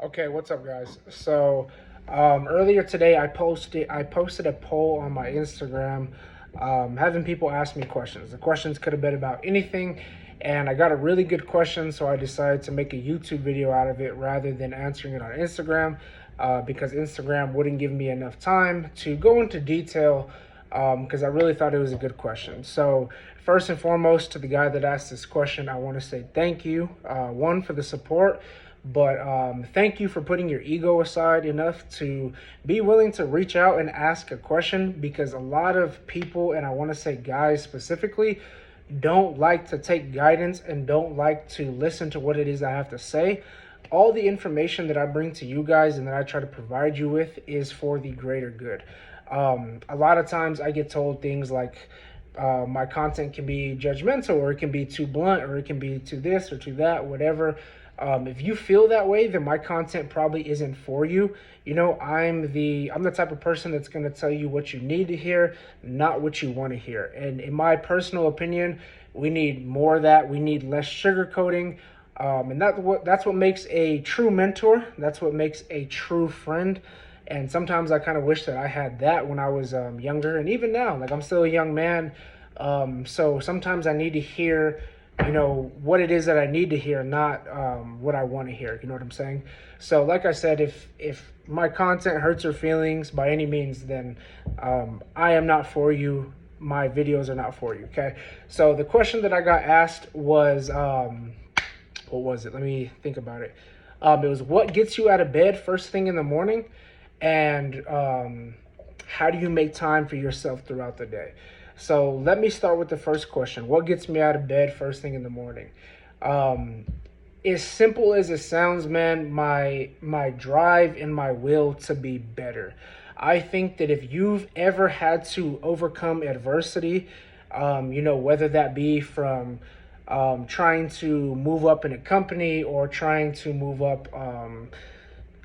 Okay, what's up, guys? So earlier today, I posted a poll on my Instagram, having people ask me questions. The questions could have been about anything, and I got a really good question, so I decided to make a YouTube video out of it rather than answering it on Instagram, because Instagram wouldn't give me enough time to go into detail. Because I really thought it was a good question. So, first and foremost, to the guy that asked this question, I want to say thank you. One, for the support, but thank you for putting your ego aside enough to be willing to reach out and ask a question, because a lot of people, and I want to say guys specifically, don't like to take guidance and don't like to listen to what it is I have to say. All the information that I bring to you guys and that I try to provide you with is for the greater good. A lot of times I get told things like my content can be judgmental, or it can be too blunt, or it can be to this or to that, whatever. If you feel that way, then my content probably isn't for you. You know, I'm the type of person that's going to tell you what you need to hear, not what you want to hear. And in my personal opinion, we need more of that. We need less sugarcoating. And that's what makes a true mentor. That's what makes a true friend. And sometimes I kind of wish that I had that when I was younger, and even now, like, I'm still a young man. So sometimes I need to hear, what it is that I need to hear, not what I want to hear. You know what I'm saying? So, like I said, if my content hurts your feelings by any means, then I am not for you. My videos are not for you. Okay. So the question that I got asked was, what was it? Let me think about it. It was, what gets you out of bed first thing in the morning, and how do you make time for yourself throughout the day? So let me start with the first question. What gets me out of bed first thing in the morning? As simple as it sounds, man, my drive and my will to be better. I think that if you've ever had to overcome adversity, whether that be from trying to move up in a company, or trying to move up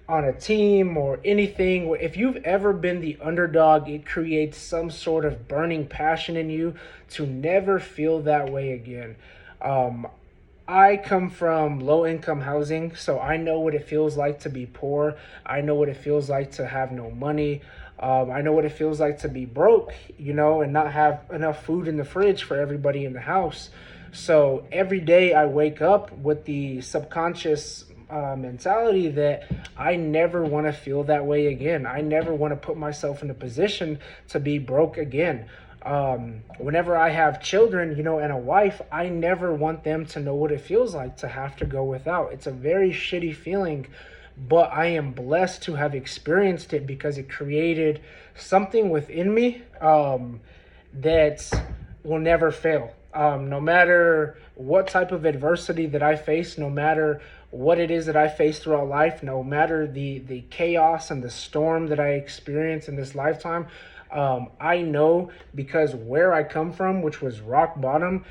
on a team, or anything, if you've ever been the underdog, it creates some sort of burning passion in you to never feel that way again. I come from low income housing, so I know what it feels like to be poor. I know what it feels like to have no money. I know what it feels like to be broke, and not have enough food in the fridge for everybody in the house. So every day I wake up with the subconscious mentality that I never want to feel that way again. I never want to put myself in a position to be broke again. Whenever I have children, and a wife, I never want them to know what it feels like to have to go without. It's a very shitty feeling, but I am blessed to have experienced it, because it created something within me that will never fail. No matter what type of adversity that I face, no matter what it is that I face throughout life, no matter the chaos and the storm that I experience in this lifetime, I know, because where I come from, which was rock bottom,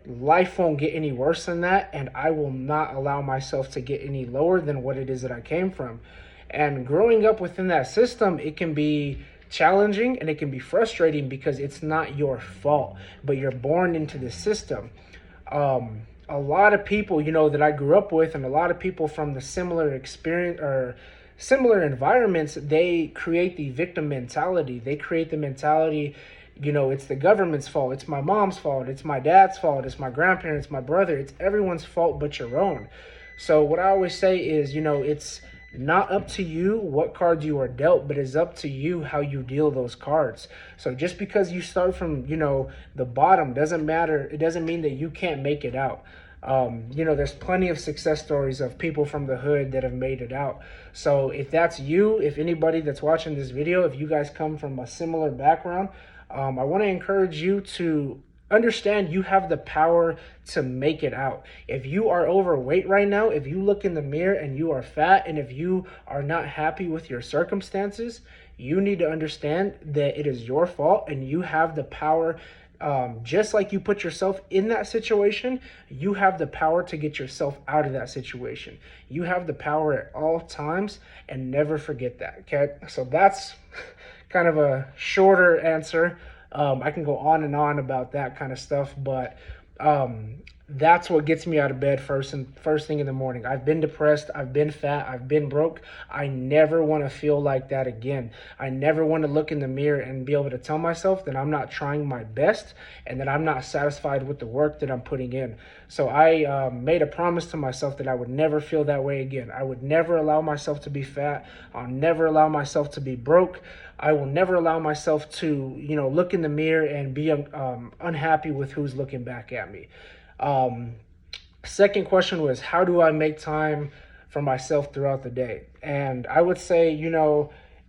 life won't get any worse than that, and I will not allow myself to get any lower than what it is that I came from. And growing up within that system, it can be challenging and it can be frustrating, because it's not your fault, but you're born into the system. A lot of people, that I grew up with, and a lot of people from the similar experience or similar environments, they create the victim mentality. They create the mentality, it's the government's fault, it's my mom's fault, it's my dad's fault, it's my grandparents, my brother, it's everyone's fault but your own. So what I always say is, it's not up to you what cards you are dealt, but it's up to you how you deal those cards. So just because you start from, the bottom, doesn't matter. It doesn't mean that you can't make it out. There's plenty of success stories of people from the hood that have made it out. So if that's you, if anybody that's watching this video, if you guys come from a similar background, I want to encourage you to understand you have the power to make it out. If you are overweight right now, if you look in the mirror and you are fat, and if you are not happy with your circumstances, you need to understand that it is your fault, and you have the power. Just like you put yourself in that situation, you have the power to get yourself out of that situation. You have the power at all times, and never forget that. Okay, so that's kind of a shorter answer. I can go on and on about that kind of stuff, but That's what gets me out of bed first thing in the morning. I've been depressed, I've been fat, I've been broke. I never want to feel like that again. I never want to look in the mirror and be able to tell myself that I'm not trying my best and that I'm not satisfied with the work that I'm putting in. So I made a promise to myself that I would never feel that way again. I would never allow myself to be fat. I'll never allow myself to be broke. I will never allow myself to, look in the mirror and be unhappy with who's looking back at me. Um, Second question was, how do I make time for myself throughout the day? And I would say,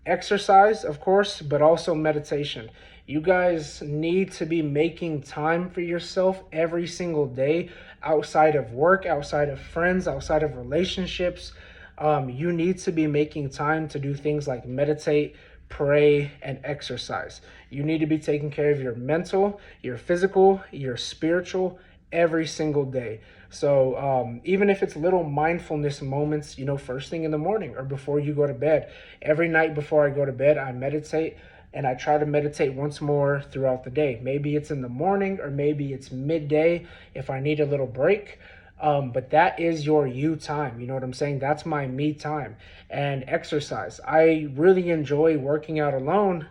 exercise, of course, but also meditation. You guys need to be making time for yourself every single day, outside of work, outside of friends, outside of relationships. You need to be making time to do things like meditate, pray, and exercise. You need to be taking care of your mental, your physical, your spiritual every single day. So even if it's little mindfulness moments, first thing in the morning or before you go to bed, every night before I go to bed, I meditate, and I try to meditate once more throughout the day. Maybe it's in the morning or maybe it's midday if I need a little break. But that is your you time. You know what I'm saying? That's my me time. And exercise. I really enjoy working out alone.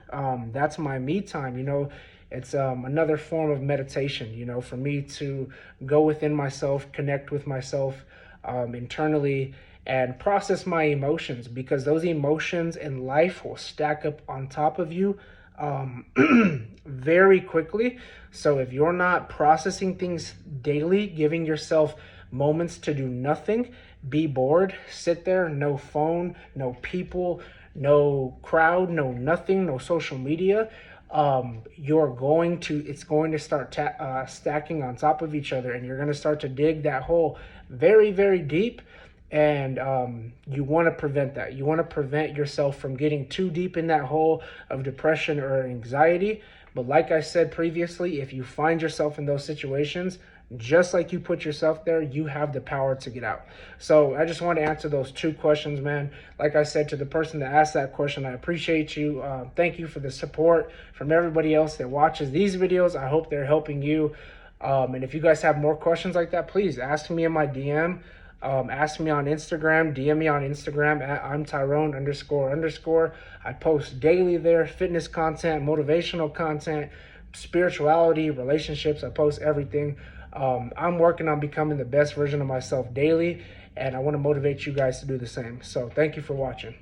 That's my me time. It's another form of meditation, for me to go within myself, connect with myself internally, and process my emotions, because those emotions in life will stack up on top of you very quickly. So if you're not processing things daily, giving yourself moments to do nothing, be bored, sit there, no phone, no people, no crowd, no nothing, no social media, it's going to start stacking on top of each other, and you're going to start to dig that hole very, very deep. And you want to prevent that. You want to prevent yourself from getting too deep in that hole of depression or anxiety. But like I said previously, if you find yourself in those situations, just like you put yourself there, you have the power to get out. So I just want to answer those two questions, man. Like I said, to the person that asked that question, I appreciate you. Thank you for the support from everybody else that watches these videos. I hope they're helping you. And if you guys have more questions like that, please ask me in my DM. Ask me on Instagram, DM me on Instagram at I'm Tyrone __. I post daily there, fitness content, motivational content, spirituality, relationships. I post everything. I'm working on becoming the best version of myself daily, and I want to motivate you guys to do the same. So thank you for watching.